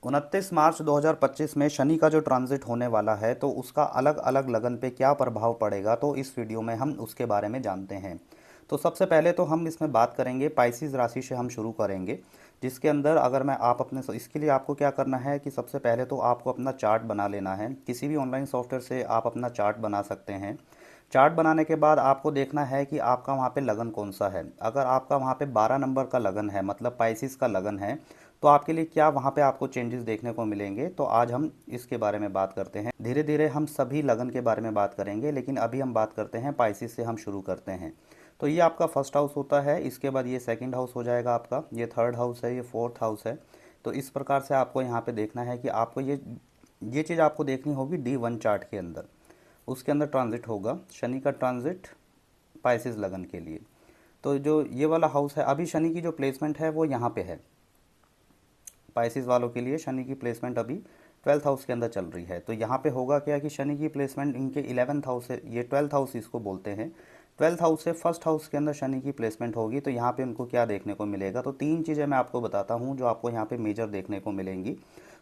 29 मार्च 2025 में शनि का जो ट्रांजिट होने वाला है तो उसका अलग अलग लगन पे क्या प्रभाव पड़ेगा, तो इस वीडियो में हम उसके बारे में जानते हैं। तो सबसे पहले तो हम इसमें बात करेंगे पाइसिस राशि से हम शुरू करेंगे, जिसके अंदर अगर मैं आप अपने इसके लिए आपको क्या करना है कि सबसे पहले तो आपको अपना चार्ट बना लेना है। किसी भी ऑनलाइन सॉफ्टवेयर से आप अपना चार्ट बना सकते हैं। चार्ट बनाने के बाद आपको देखना है कि आपका वहाँ पे लगन कौन सा है। अगर आपका वहाँ पे 12 नंबर का लगन है, मतलब पाइसिस का लगन है, तो आपके लिए क्या वहाँ पे आपको चेंजेस देखने को मिलेंगे, तो आज हम इसके बारे में बात करते हैं। धीरे धीरे हम सभी लगन के बारे में बात करेंगे, लेकिन अभी हम बात करते हैं पाइसिस से हम शुरू करते हैं। तो ये आपका फर्स्ट हाउस होता है, इसके बाद ये सेकंड हाउस हो जाएगा आपका, ये थर्ड हाउस है, ये फोर्थ हाउस है। तो इस प्रकार से आपको यहाँ पे देखना है कि आपको ये चीज़ आपको देखनी होगी D1 चार्ट के अंदर। उसके अंदर ट्रांजिट होगा शनि का ट्रांजिट पाइसिस लगन के लिए। तो जो ये वाला हाउस है, अभी शनि की जो प्लेसमेंट है वो यहाँ पे है। पाइसिस वालों के लिए शनि की प्लेसमेंट अभी 12th हाउस के अंदर चल रही है। तो यहाँ पे होगा क्या कि शनि की प्लेसमेंट इनके 11th हाउस से, ये 12th हाउस इसको बोलते हैं, 12th हाउस से फर्स्ट हाउस के अंदर शनि की प्लेसमेंट होगी। तो यहाँ पे उनको क्या देखने को मिलेगा, तो तीन चीज़ें मैं आपको बताता हूँ जो आपको यहाँ पे मेजर देखने को मिलेंगी।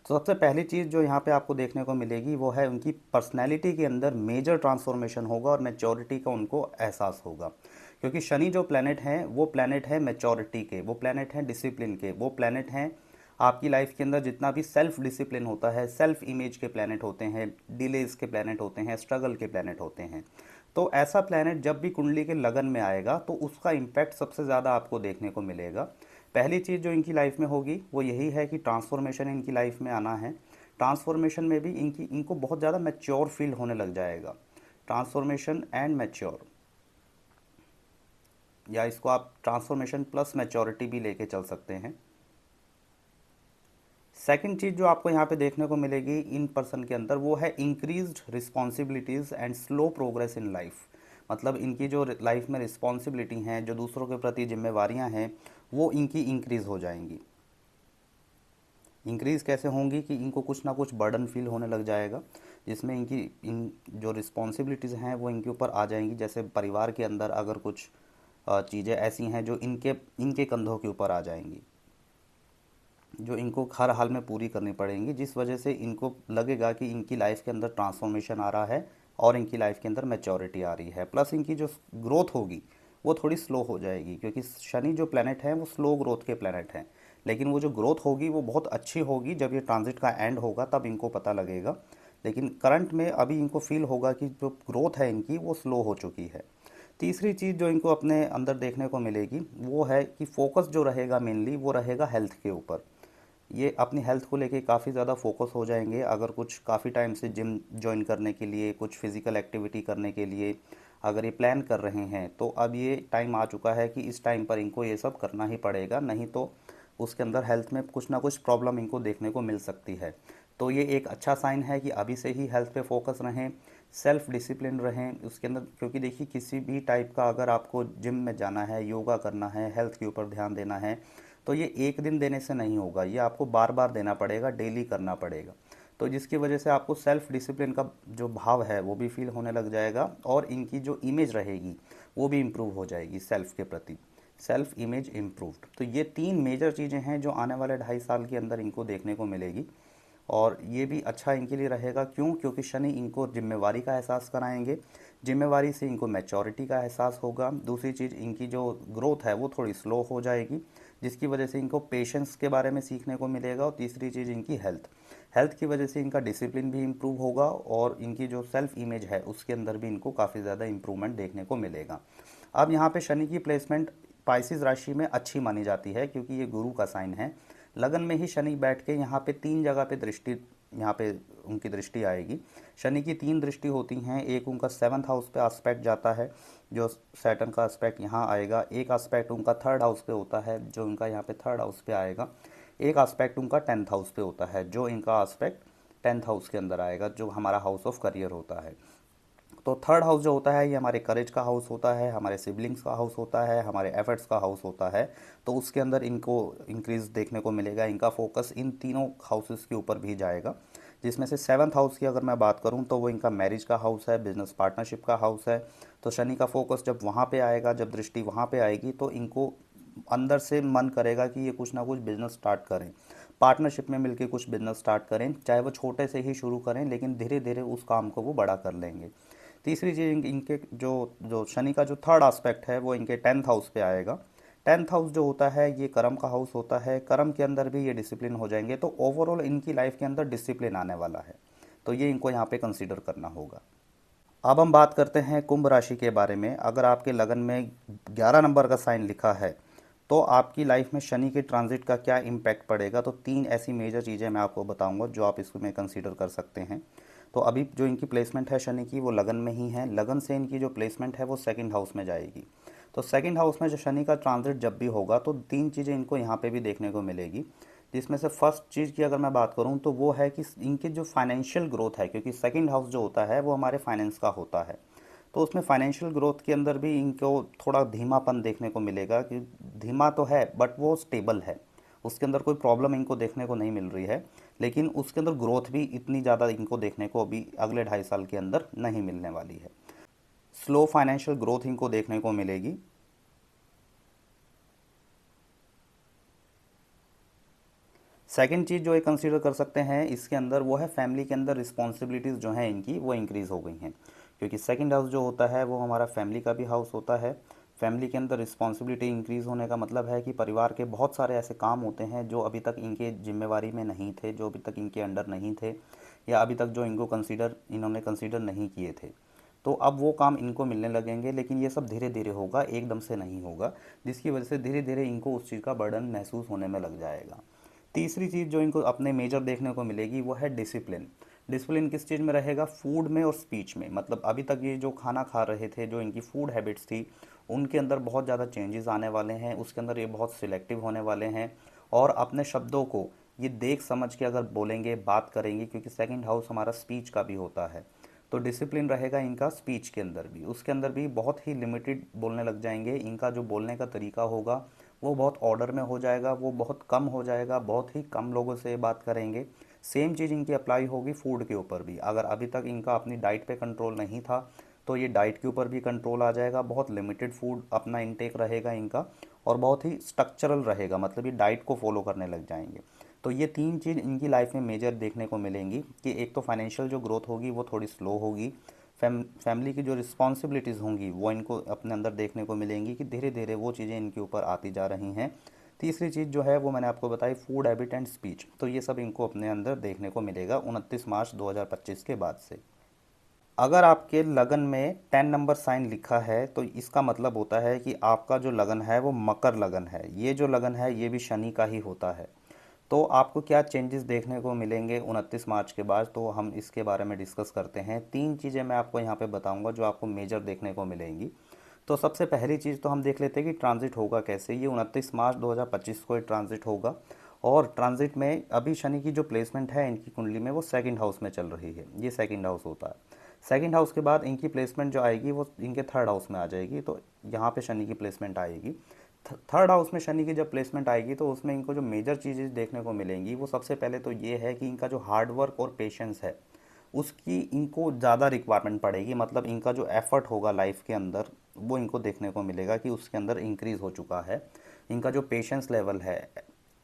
तो सबसे पहली चीज़ जो यहाँ पे आपको देखने को मिलेगी वो है उनकी पर्सनैलिटी के अंदर मेजर ट्रांसफॉर्मेशन होगा और मैच्योरिटी का उनको एहसास होगा। क्योंकि शनि जो प्लैनेट हैं वो प्लैनेट है मैच्योरिटी के, वो प्लैनेट हैं डिसिप्लिन के, वो प्लैनेट हैं आपकी लाइफ के अंदर जितना भी सेल्फ डिसिप्लिन होता है, सेल्फ इमेज के प्लैनेट होते हैं, डिलेज के प्लैनेट होते हैं, स्ट्रगल के प्लैनेट होते हैं। तो ऐसा प्लैनेट जब भी कुंडली के लगन में आएगा तो उसका इम्पैक्ट सबसे ज़्यादा आपको देखने को मिलेगा। पहली चीज़ जो इनकी लाइफ में होगी वो यही है कि ट्रांसफॉर्मेशन इनकी लाइफ में आना है। ट्रांसफॉर्मेशन में भी इनको बहुत ज़्यादा मैच्योर फील होने लग जाएगा। ट्रांसफॉर्मेशन एंड मैच्योर, या इसको आप ट्रांसफॉर्मेशन प्लस मैच्योरिटी भी लेके चल सकते हैं। सेकंड चीज़ जो आपको यहाँ पे देखने को मिलेगी इन पर्सन के अंदर वो है increased responsibilities and slow progress in life. मतलब इनकी जो लाइफ में रिस्पॉन्सिबिलिटी हैं, जो दूसरों के प्रति जिम्मेवारियाँ हैं, वो इनकी इंक्रीज़ हो जाएंगी। इंक्रीज़ कैसे होंगी कि इनको कुछ ना कुछ बर्डन फील होने लग जाएगा, जिसमें इन जो रिस्पॉन्सिबिलिटीज़ हैं वो इनके ऊपर आ जाएंगी। जैसे परिवार के अंदर अगर कुछ चीज़ें ऐसी हैं जो इनके इनके कंधों के ऊपर आ जाएंगी, जो इनको हर हाल में पूरी करनी पड़ेंगी, जिस वजह से इनको लगेगा कि इनकी लाइफ के अंदर ट्रांसफॉर्मेशन आ रहा है और इनकी लाइफ के अंदर मैच्योरिटी आ रही है। प्लस इनकी जो ग्रोथ होगी वो थोड़ी स्लो हो जाएगी, क्योंकि शनि जो प्लैनेट है वो स्लो ग्रोथ के प्लैनेट हैं। लेकिन वो जो ग्रोथ होगी वो बहुत अच्छी होगी। जब ये ट्रांजिट का एंड होगा तब इनको पता लगेगा, लेकिन करंट में अभी इनको फील होगा कि जो ग्रोथ है इनकी वो स्लो हो चुकी है। तीसरी चीज़ जो इनको अपने अंदर देखने को मिलेगी वो है कि फोकस जो रहेगा मेनली वो रहेगा हेल्थ के ऊपर। ये अपनी हेल्थ को लेके काफ़ी ज़्यादा फोकस हो जाएंगे। अगर कुछ काफ़ी टाइम से जिम जॉइन करने के लिए, कुछ फिज़िकल एक्टिविटी करने के लिए अगर ये प्लान कर रहे हैं, तो अब ये टाइम आ चुका है कि इस टाइम पर इनको ये सब करना ही पड़ेगा, नहीं तो उसके अंदर हेल्थ में कुछ ना कुछ प्रॉब्लम इनको देखने को मिल सकती है। तो ये एक अच्छा साइन है कि अभी से ही हेल्थ पे फोकस रहें, सेल्फ डिसिप्लिन रहें उसके अंदर। क्योंकि देखिए किसी भी टाइप का अगर आपको जिम में जाना है, योगा करना है, हेल्थ के ऊपर ध्यान देना है, तो ये एक दिन देने से नहीं होगा, ये आपको बार बार देना पड़ेगा, डेली करना पड़ेगा। तो जिसकी वजह से आपको सेल्फ डिसिप्लिन का जो भाव है वो भी फील होने लग जाएगा और इनकी जो इमेज रहेगी वो भी इम्प्रूव हो जाएगी सेल्फ के प्रति, सेल्फ इमेज इम्प्रूव्ड। तो ये तीन मेजर चीज़ें हैं जो आने वाले 2.5 साल के अंदर इनको देखने को मिलेगी। और ये भी अच्छा इनके लिए रहेगा, क्यों? क्योंकि शनि इनको जिम्मेवारी का एहसास कराएंगे, जिम्मेवारी से इनको मैच्योरिटी का एहसास होगा। दूसरी चीज़, इनकी जो ग्रोथ है वो थोड़ी स्लो हो जाएगी, जिसकी वजह से इनको पेशेंस के बारे में सीखने को मिलेगा। और तीसरी चीज़ इनकी हेल्थ, हेल्थ की वजह से इनका डिसिप्लिन भी इम्प्रूव होगा और इनकी जो सेल्फ इमेज है उसके अंदर भी इनको काफ़ी ज़्यादा इम्प्रूवमेंट देखने को मिलेगा। अब यहाँ पे शनि की प्लेसमेंट पाइसिस राशि में अच्छी मानी जाती है, क्योंकि ये गुरु का साइन है। लगन में ही शनि बैठ के यहाँ पे 3 जगह पे दृष्टि, यहाँ पे उनकी दृष्टि आएगी। शनि की 3 दृष्टि होती हैं। एक उनका 7th हाउस पे एस्पेक्ट जाता है, जो सैटर्न का एस्पेक्ट यहाँ आएगा। एक एस्पेक्ट उनका 3rd हाउस पे होता है, जो उनका यहाँ पे 3rd हाउस पे आएगा। एक एस्पेक्ट उनका 10th हाउस पे होता है, जो इनका एस्पेक्ट 10th हाउस के अंदर आएगा, जो हमारा हाउस ऑफ करियर होता है। तो 3rd हाउस जो होता है ये हमारे करेज का हाउस होता है, हमारे सिबलिंग्स का हाउस होता है, हमारे एफर्ट्स का हाउस होता है। तो उसके अंदर इनको इंक्रीज देखने को मिलेगा। इनका फोकस इन तीनों हाउसेस के ऊपर भी जाएगा, जिसमें से 7th हाउस की अगर मैं बात करूं तो वो इनका मैरिज का हाउस है, बिजनेस पार्टनरशिप का हाउस है। तो शनि का फोकस जब वहाँ पे आएगा, जब दृष्टि वहाँ पे आएगी, तो इनको अंदर से मन करेगा कि ये कुछ ना कुछ बिजनेस स्टार्ट करें। पार्टनरशिप में मिलकर कुछ बिजनेस स्टार्ट करें, चाहे वो छोटे से ही शुरू करें, लेकिन धीरे धीरे उस काम को वो बड़ा कर लेंगे। तीसरी चीज़ इनके जो जो शनि का जो थर्ड एस्पेक्ट है वो इनके 10th हाउस पे आएगा। 10th हाउस जो होता है ये कर्म का हाउस होता है, कर्म के अंदर भी ये डिसिप्लिन हो जाएंगे, तो ओवरऑल इनकी लाइफ के अंदर डिसिप्लिन आने वाला है, तो ये इनको यहाँ पे कंसीडर करना होगा। अब हम बात करते हैं कुंभ राशि के बारे में। अगर आपके लगन में 11 नंबर का साइन लिखा है तो आपकी लाइफ में शनि के ट्रांजिट का क्या इम्पैक्ट पड़ेगा, तो तीन ऐसी मेजर चीज़ें मैं आपको बताऊंगा जो आप इसमें कंसीडर कर सकते हैं। तो अभी जो इनकी प्लेसमेंट है शनि की वो लगन में ही है, लगन से इनकी जो प्लेसमेंट है वो सेकंड हाउस में जाएगी। तो सेकंड हाउस में जो शनि का ट्रांजिट जब भी होगा तो तीन चीज़ें इनको यहाँ पे भी देखने को मिलेगी, जिसमें से फर्स्ट चीज़ की अगर मैं बात करूँ तो वो है कि इनकी जो फाइनेंशियल ग्रोथ है, क्योंकि सेकंड हाउस जो होता है वो हमारे फाइनेंस का होता है, तो उसमें फाइनेंशियल ग्रोथ के अंदर भी इनको थोड़ा धीमापन देखने को मिलेगा, कि धीमा तो है बट वो स्टेबल है, उसके अंदर कोई प्रॉब्लम इनको देखने को नहीं मिल रही है, लेकिन उसके अंदर ग्रोथ भी इतनी ज़्यादा इनको देखने को अभी अगले 2.5 साल के अंदर नहीं मिलने वाली है। स्लो फाइनेंशियल ग्रोथ इनको देखने को मिलेगी। सेकंड चीज़ जो ये कंसीडर कर सकते हैं इसके अंदर वो है फैमिली के अंदर रिस्पॉन्सिबिलिटीज़ जो हैं इनकी वो इंक्रीज़ हो गई हैं, क्योंकि सेकंड हाउस जो होता है वो हमारा फैमिली का भी हाउस होता है। फैमिली के अंदर रिस्पॉन्सिबिलिटी इंक्रीज़ होने का मतलब है कि परिवार के बहुत सारे ऐसे काम होते हैं जो अभी तक इनके जिम्मेवारी में नहीं थे, जो अभी तक इनके अंडर नहीं थे, या अभी तक जो इन्होंने कंसीडर नहीं किए थे, तो अब वो काम इनको मिलने लगेंगे, लेकिन ये सब धीरे धीरे होगा, एकदम से नहीं होगा, जिसकी वजह से धीरे धीरे इनको उस चीज़ का बर्डन महसूस होने में लग जाएगा। तीसरी चीज़ जो इनको अपने मेजर देखने को मिलेगी वो है डिसिप्लिन। डिसिप्लिन किस चीज़ में रहेगा? फूड में और स्पीच में। मतलब अभी तक ये जो खाना खा रहे थे, जो इनकी फूड हैबिट्स थी, उनके अंदर बहुत ज़्यादा चेंजेस आने वाले हैं, उसके अंदर ये बहुत सिलेक्टिव होने वाले हैं, और अपने शब्दों को ये देख समझ के अगर बोलेंगे, बात करेंगे, क्योंकि सेकंड हाउस हमारा स्पीच का भी होता है, तो डिसिप्लिन रहेगा इनका स्पीच के अंदर भी। उसके अंदर भी बहुत ही लिमिटेड बोलने लग जाएंगे, इनका जो बोलने का तरीका होगा वो बहुत ऑर्डर में हो जाएगा, वो बहुत कम हो जाएगा, बहुत ही कम लोगों से बात करेंगे। सेम चीज़ इनकी अप्लाई होगी फूड के ऊपर भी। अगर अभी तक इनका अपनी डाइट पे कंट्रोल नहीं था तो ये डाइट के ऊपर भी कंट्रोल आ जाएगा, बहुत लिमिटेड फूड अपना इनटेक रहेगा इनका, और बहुत ही स्ट्रक्चरल रहेगा, मतलब ये डाइट को फॉलो करने लग जाएंगे। तो ये तीन चीज़ इनकी लाइफ में मेजर देखने को मिलेंगी, कि एक तो फाइनेंशियल जो ग्रोथ होगी वो थोड़ी स्लो होगी, फैमिली की जो रिस्पॉन्सिबिलिटीज़ होंगी वो इनको अपने अंदर देखने को मिलेंगी, कि धीरे धीरे वो चीज़ें इनके ऊपर आती जा रही हैं। तीसरी चीज़ जो है वो मैंने आपको बताई, फूड हैबिट एंड स्पीच, तो ये सब इनको अपने अंदर देखने को मिलेगा 29 मार्च 2025 के बाद से। अगर आपके लगन में 10 नंबर साइन लिखा है तो इसका मतलब होता है कि आपका जो लगन है वो मकर लगन है। ये जो लगन है ये भी शनि का ही होता है। तो आपको क्या चेंजेस देखने को मिलेंगे 29 मार्च के बाद, तो हम इसके बारे में डिस्कस करते हैं। तीन चीज़ें मैं आपको यहाँ पे बताऊंगा जो आपको मेजर देखने को मिलेंगी। तो सबसे पहली चीज़ तो हम देख लेते हैं कि ट्रांजिट होगा कैसे। ये 29 मार्च 2025 को ट्रांजिट होगा, और ट्रांजिट में अभी शनि की जो प्लेसमेंट है इनकी कुंडली में वो सेकंड हाउस में चल रही है, ये सेकंड हाउस होता है। सेकंड हाउस के बाद इनकी प्लेसमेंट जो आएगी वो इनके थर्ड हाउस में आ जाएगी, तो यहाँ पे शनि की प्लेसमेंट आएगी। थर्ड हाउस में शनि की जब प्लेसमेंट आएगी तो उसमें इनको जो मेजर चीज़ें देखने को मिलेंगी वो सबसे पहले तो ये है कि इनका जो हार्ड वर्क और पेशेंस है उसकी इनको ज़्यादा रिक्वायरमेंट पड़ेगी। मतलब इनका जो एफर्ट होगा लाइफ के अंदर वो इनको देखने को मिलेगा कि उसके अंदर इंक्रीज़ हो चुका है। इनका जो पेशेंस लेवल है,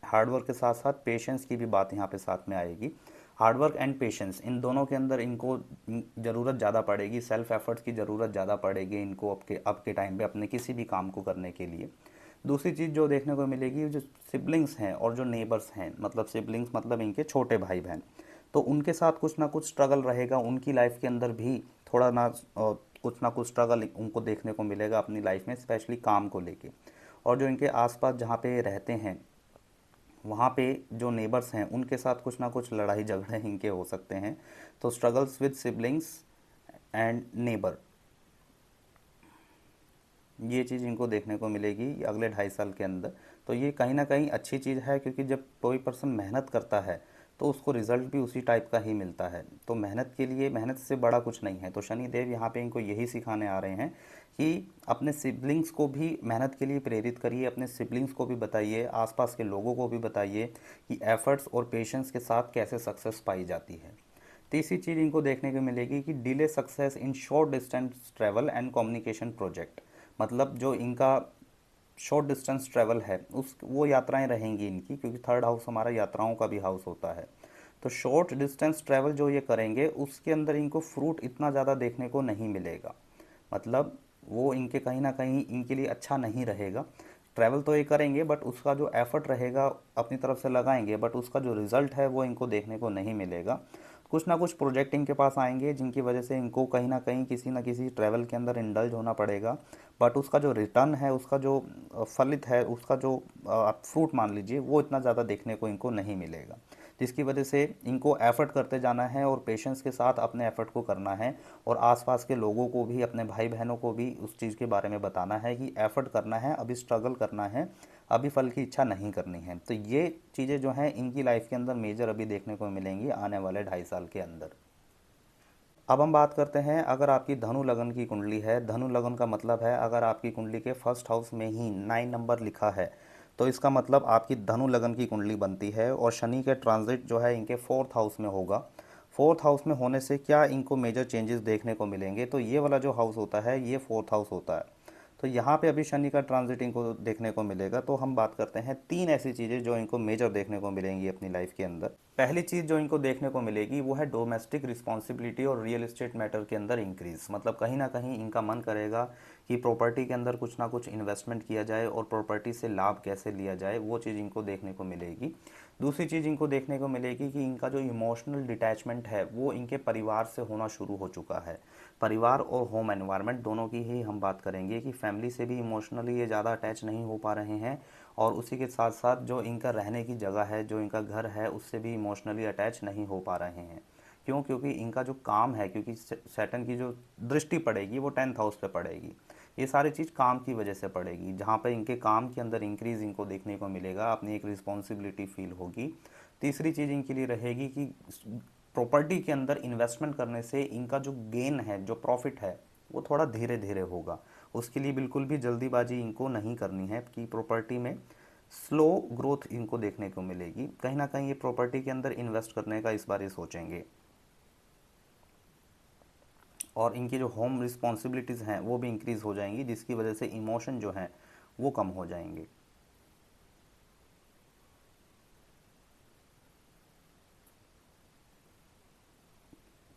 हार्डवर्क के साथ साथ पेशेंस की भी बात यहाँ पे साथ में आएगी। हार्डवर्क एंड पेशेंस इन दोनों के अंदर इनको ज़रूरत ज़्यादा पड़ेगी, सेल्फ एफर्ट्स की ज़रूरत ज़्यादा पड़ेगी इनको अब के टाइम पे अपने किसी भी काम को करने के लिए। दूसरी चीज़ जो देखने को मिलेगी, जो सिबलिंग्स हैं और जो नेबर्स हैं, मतलब सिबलिंग्स मतलब इनके छोटे भाई बहन, तो उनके साथ कुछ ना कुछ स्ट्रगल रहेगा उनकी लाइफ के अंदर भी। थोड़ा कुछ ना कुछ स्ट्रगल उनको देखने को मिलेगा अपनी लाइफ में, स्पेशली काम को लेके। और जो इनके आसपास जहाँ पे रहते हैं वहाँ पे जो नेबर्स हैं उनके साथ कुछ ना कुछ लड़ाई झगड़े इनके हो सकते हैं। तो struggles with siblings and neighbour, ये चीज़ इनको देखने को मिलेगी अगले 2.5 साल के अंदर। तो ये कहीं ना कहीं अच्छी चीज़ है, क्योंकि जब कोई पर्सन मेहनत करता है तो उसको रिजल्ट भी उसी टाइप का ही मिलता है। तो मेहनत के लिए, मेहनत से बड़ा कुछ नहीं है। तो शनि देव यहाँ पे इनको यही सिखाने आ रहे हैं कि अपने सिबलिंग्स को भी मेहनत के लिए प्रेरित करिए, अपने सिबलिंग्स को भी बताइए, आसपास के लोगों को भी बताइए कि एफर्ट्स और पेशेंस के साथ कैसे सक्सेस पाई जाती है। तीसरी चीज़ इनको देखने को मिलेगी कि delay success in short distance travel and communication project. मतलब जो इनका शॉर्ट डिस्टेंस ट्रैवल है उस वो यात्राएं रहेंगी इनकी, क्योंकि थर्ड हाउस हमारा यात्राओं का भी हाउस होता है। तो शॉर्ट डिस्टेंस ट्रैवल जो ये करेंगे उसके अंदर इनको फ्रूट इतना ज़्यादा देखने को नहीं मिलेगा। मतलब वो इनके कहीं ना कहीं इनके लिए अच्छा नहीं रहेगा। ट्रैवल तो ये करेंगे बट उसका जो एफर्ट रहेगा अपनी तरफ से लगाएंगे, बट उसका जो रिजल्ट है वो इनको देखने को नहीं मिलेगा। कुछ ना कुछ प्रोजेक्ट इनके पास आएंगे जिनकी वजह से इनको कहीं ना किसी ट्रैवल के अंदर इंडल्ज होना पड़ेगा, बट उसका जो रिटर्न है, उसका जो फलित है, उसका जो आप फ्रूट मान लीजिए, वो इतना ज़्यादा देखने को इनको नहीं मिलेगा। जिसकी वजह से इनको एफर्ट करते जाना है और पेशेंस के साथ अपने एफर्ट को करना है, और आसपास के लोगों को भी, अपने भाई बहनों को भी उस चीज़ के बारे में बताना है कि एफर्ट करना है, अभी स्ट्रगल करना है, अभी फल की इच्छा नहीं करनी है। तो ये चीज़ें जो हैं इनकी लाइफ के अंदर मेजर अभी देखने को मिलेंगी आने वाले 2.5 साल के अंदर। अब हम बात करते हैं, अगर आपकी धनु लगन की कुंडली है, धनु लगन का मतलब है अगर आपकी कुंडली के फर्स्ट हाउस में ही 9 नंबर लिखा है तो इसका मतलब आपकी धनु लगन की कुंडली बनती है, और शनि के ट्रांजिट जो है इनके फोर्थ हाउस में होगा। फोर्थ हाउस में होने से क्या इनको मेजर चेंजेस देखने को मिलेंगे, तो ये वाला जो हाउस होता है ये फोर्थ हाउस होता है। तो यहाँ पे अभी शनि का ट्रांजिट इनको देखने को मिलेगा। तो हम बात करते हैं 3 ऐसी चीज़ें जो इनको मेजर देखने को मिलेंगी अपनी लाइफ के अंदर। पहली चीज़ जो इनको देखने को मिलेगी वो है डोमेस्टिक रिस्पॉन्सिबिलिटी और रियल एस्टेट मैटर के अंदर इंक्रीज। मतलब कहीं ना कहीं इनका मन करेगा कि प्रॉपर्टी के अंदर कुछ ना कुछ इन्वेस्टमेंट किया जाए और प्रॉपर्टी से लाभ कैसे लिया जाए, वो चीज़ इनको देखने को मिलेगी। दूसरी चीज़ इनको देखने को मिलेगी कि इनका जो इमोशनल डिटैचमेंट है वो इनके परिवार से होना शुरू हो चुका है। परिवार और होम एनवायरनमेंट दोनों की ही हम बात करेंगे कि फैमिली से भी इमोशनली ये ज़्यादा अटैच नहीं हो पा रहे हैं, और उसी के साथ साथ जो इनका रहने की जगह है, जो इनका घर है, उससे भी इमोशनली अटैच नहीं हो पा रहे हैं। क्यों? क्योंकि इनका जो काम है, क्योंकि सैटर्न की जो दृष्टि पड़ेगी वो 10th हाउस पे पड़ेगी। ये सारी चीज़ काम की वजह से पड़ेगी, जहाँ पर इनके काम के अंदर इंक्रीज इनको देखने को मिलेगा, अपनी एक रिस्पॉन्सिबिलिटी फील होगी। तीसरी चीज़ इनके लिए रहेगी कि प्रॉपर्टी के अंदर इन्वेस्टमेंट करने से इनका जो गेन है, जो प्रॉफिट है, वो थोड़ा धीरे धीरे होगा। उसके लिए बिल्कुल भी जल्दीबाजी इनको नहीं करनी है कि प्रॉपर्टी में स्लो ग्रोथ इनको देखने को मिलेगी। कहीं ना कहीं ये प्रॉपर्टी के अंदर इन्वेस्ट करने का इस बार ये सोचेंगे, और इनकी जो होम रिस्पॉन्सिबिलिटीज़ हैं वो भी इंक्रीज़ हो जाएंगी, जिसकी वजह से इमोशन जो हैं वो कम हो जाएंगे।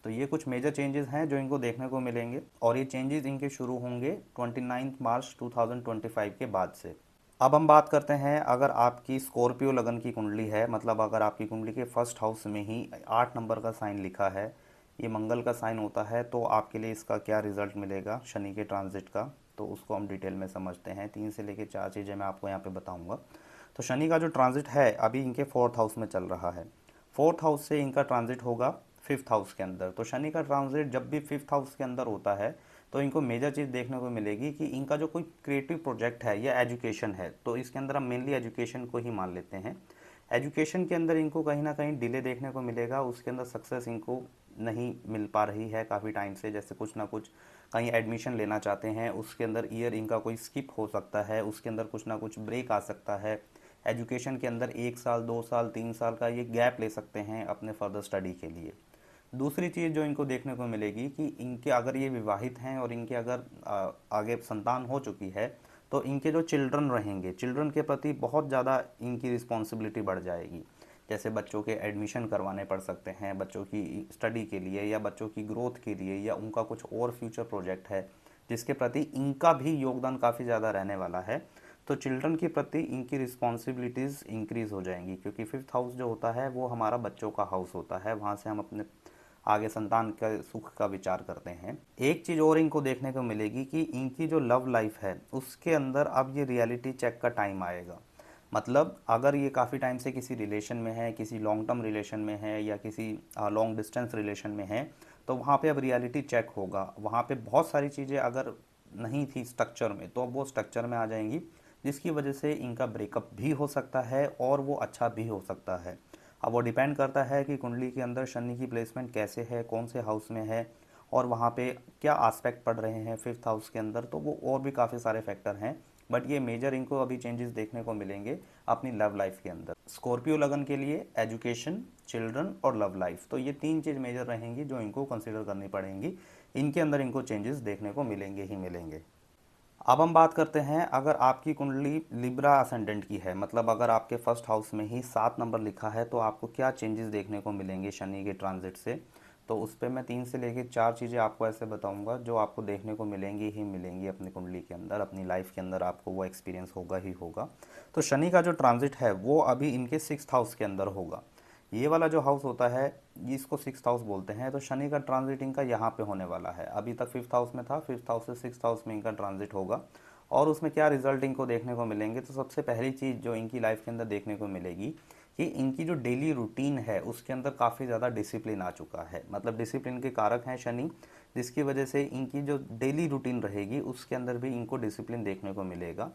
तो ये कुछ मेजर चेंजेस हैं जो इनको देखने को मिलेंगे, और ये चेंजेस इनके शुरू होंगे 29 मार्च 2025 के बाद से। अब हम बात करते हैं, अगर आपकी स्कॉर्पियो लगन की कुंडली है, मतलब अगर आपकी कुंडली के फर्स्ट हाउस में ही 8 नंबर का साइन लिखा है, ये मंगल का साइन होता है, तो आपके लिए इसका क्या रिजल्ट मिलेगा शनि के ट्रांजिट का, तो उसको हम डिटेल में समझते हैं। 3 से लेकर 4 चीज़ें मैं आपको यहाँ पे बताऊँगा। तो शनि का जो ट्रांजिट है अभी इनके फोर्थ हाउस में चल रहा है। फोर्थ हाउस से इनका ट्रांजिट होगा फिफ्थ हाउस के अंदर। तो शनि का ट्रांजिट जब भी फिफ्थ हाउस के अंदर होता है तो इनको मेजर चीज़ देखने को मिलेगी कि इनका जो कोई क्रिएटिव प्रोजेक्ट है या एजुकेशन है, तो इसके अंदर हम मेनली एजुकेशन को ही मान लेते हैं। एजुकेशन के अंदर इनको कहीं ना कहीं डिले देखने को मिलेगा, उसके अंदर सक्सेस इनको नहीं मिल पा रही है काफ़ी टाइम से। जैसे कुछ ना कुछ कहीं एडमिशन लेना चाहते हैं, उसके अंदर ईयर इनका कोई स्किप हो सकता है, उसके अंदर कुछ ना कुछ ब्रेक आ सकता है। एजुकेशन के अंदर 1 साल 2 साल 3 साल का ये गैप ले सकते हैं अपने फर्दर स्टडी के लिए। दूसरी चीज़ जो इनको देखने को मिलेगी कि इनके अगर ये विवाहित हैं और इनके अगर आगे संतान हो चुकी है, तो इनके जो चिल्ड्रन रहेंगे, चिल्ड्रन के प्रति बहुत ज़्यादा इनकी रिस्पॉन्सिबिलिटी बढ़ जाएगी। जैसे बच्चों के एडमिशन करवाने पड़ सकते हैं, बच्चों की स्टडी के लिए या बच्चों की ग्रोथ के लिए, या उनका कुछ और फ्यूचर प्रोजेक्ट है जिसके प्रति इनका भी योगदान काफ़ी ज़्यादा रहने वाला है। तो चिल्ड्रन के प्रति इनकी रिस्पॉन्सिबिलिटीज़ इंक्रीज़ हो जाएंगी, क्योंकि फिफ्थ हाउस जो होता है वो हमारा बच्चों का हाउस होता है, वहाँ से हम अपने आगे संतान के सुख का विचार करते हैं। एक चीज़ और इनको देखने को मिलेगी कि इनकी जो लव लाइफ है उसके अंदर अब ये रियलिटी चेक का टाइम आएगा। मतलब अगर ये काफ़ी टाइम से किसी रिलेशन में है, किसी लॉन्ग टर्म रिलेशन में है, या किसी लॉन्ग डिस्टेंस रिलेशन में है, तो वहाँ पे अब रियलिटी चेक होगा। वहाँ पे बहुत सारी चीज़ें अगर नहीं थी स्ट्रक्चर में, तो अब वो स्ट्रक्चर में आ जाएंगी, जिसकी वजह से इनका ब्रेकअप भी हो सकता है और वो अच्छा भी हो सकता है। अब वो डिपेंड करता है कि कुंडली के अंदर शनि की प्लेसमेंट कैसे है, कौन से हाउस में है, और वहाँ पे क्या आस्पेक्ट पड़ रहे हैं फिफ्थ हाउस के अंदर, तो वो और भी काफ़ी सारे फैक्टर हैं। बट ये मेजर इनको अभी चेंजेस देखने को मिलेंगे अपनी लव लाइफ के अंदर। स्कॉर्पियो लगन के लिए एजुकेशन, चिल्ड्रन और लव लाइफ, तो ये 3 चीज़ मेजर रहेंगी जो इनको कंसिडर करनी पड़ेंगी। इनके अंदर इनको चेंजेस देखने को मिलेंगे ही मिलेंगे। अब हम बात करते हैं, अगर आपकी कुंडली लिब्रा असेंडेंट की है, मतलब अगर आपके फर्स्ट हाउस में ही 7 नंबर लिखा है, तो आपको क्या चेंजेस देखने को मिलेंगे शनि के ट्रांजिट से। तो उस पर मैं 3 से लेकर 4 चीज़ें आपको ऐसे बताऊंगा जो आपको देखने को मिलेंगी ही मिलेंगी अपनी कुंडली के अंदर, अपनी लाइफ के अंदर आपको वो एक्सपीरियंस होगा ही होगा। तो शनि का जो ट्रांजिट है वो अभी इनके 6th हाउस के अंदर होगा। ये वाला जो हाउस होता है इसको 6th हाउस बोलते हैं। तो शनि का ट्रांजिट इनका यहाँ पे होने वाला है। अभी तक 5th हाउस में था, 5th हाउस से 6th हाउस में इनका ट्रांजिट होगा। और उसमें क्या रिजल्ट इनको देखने को मिलेंगे, तो सबसे पहली चीज़ जो इनकी लाइफ के अंदर देखने को मिलेगी कि इनकी जो डेली रूटीन है उसके अंदर काफ़ी ज़्यादा डिसिप्लिन आ चुका है। मतलब डिसिप्लिन के कारक हैं शनि, जिसकी वजह से इनकी जो डेली रूटीन रहेगी उसके अंदर भी इनको डिसिप्लिन देखने को मिलेगा।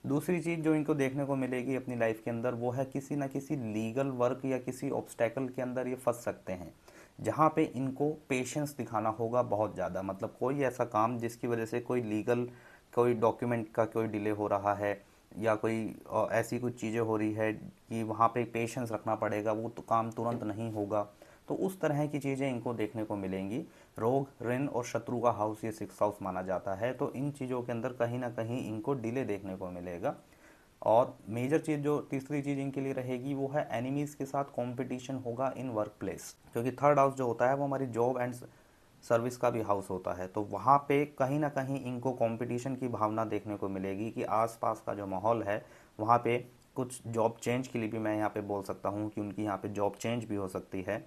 दूसरी चीज़ जो इनको देखने को मिलेगी अपनी लाइफ के अंदर वो है किसी ना किसी लीगल वर्क या किसी ऑब्स्टेकल के अंदर ये फंस सकते हैं, जहाँ पे इनको पेशेंस दिखाना होगा बहुत ज़्यादा। मतलब कोई ऐसा काम जिसकी वजह से कोई लीगल, कोई डॉक्यूमेंट का कोई डिले हो रहा है या कोई ऐसी कुछ चीज़ें हो रही है कि वहाँ पे पेशेंस रखना पड़ेगा, वो तो काम तुरंत नहीं होगा। तो उस तरह की चीज़ें इनको देखने को मिलेंगी। रोग, ऋण और शत्रु का हाउस ये 6th हाउस माना जाता है, तो इन चीज़ों के अंदर कहीं ना कहीं इनको डिले देखने को मिलेगा। और मेजर चीज़ जो तीसरी चीज़ इनके लिए रहेगी वो है एनिमीज़ के साथ कंपटीशन होगा इन वर्क प्लेस, क्योंकि 3rd हाउस जो होता है वो हमारी जॉब एंड सर्विस का भी हाउस होता है। तो वहाँ पे कहीं ना कहीं इनको कंपटीशन की भावना देखने को मिलेगी कि आसपास का जो माहौल है वहाँ पे कुछ जॉब चेंज के लिए भी मैं यहाँ पे बोल सकता हूँ कि उनकी यहाँ पे जॉब चेंज भी हो सकती है।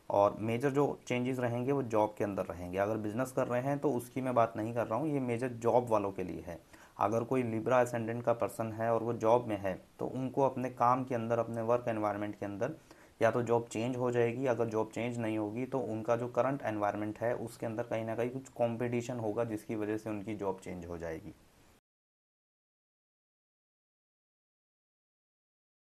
और मेजर जो चेंजेस रहेंगे वो जॉब के अंदर रहेंगे। अगर बिजनेस कर रहे हैं तो उसकी मैं बात नहीं कर रहा हूँ, ये मेजर जॉब वालों के लिए है। अगर कोई लिब्रा असेंडेंट का पर्सन है और वो जॉब में है तो उनको अपने काम के अंदर, अपने वर्क एनवायरनमेंट के अंदर या तो जॉब चेंज हो जाएगी। अगर जॉब चेंज नहीं होगी तो उनका जो करंट एनवायरनमेंट है उसके अंदर कहीं ना कहीं कुछ कंपटीशन होगा जिसकी वजह से उनकी जॉब चेंज हो जाएगी।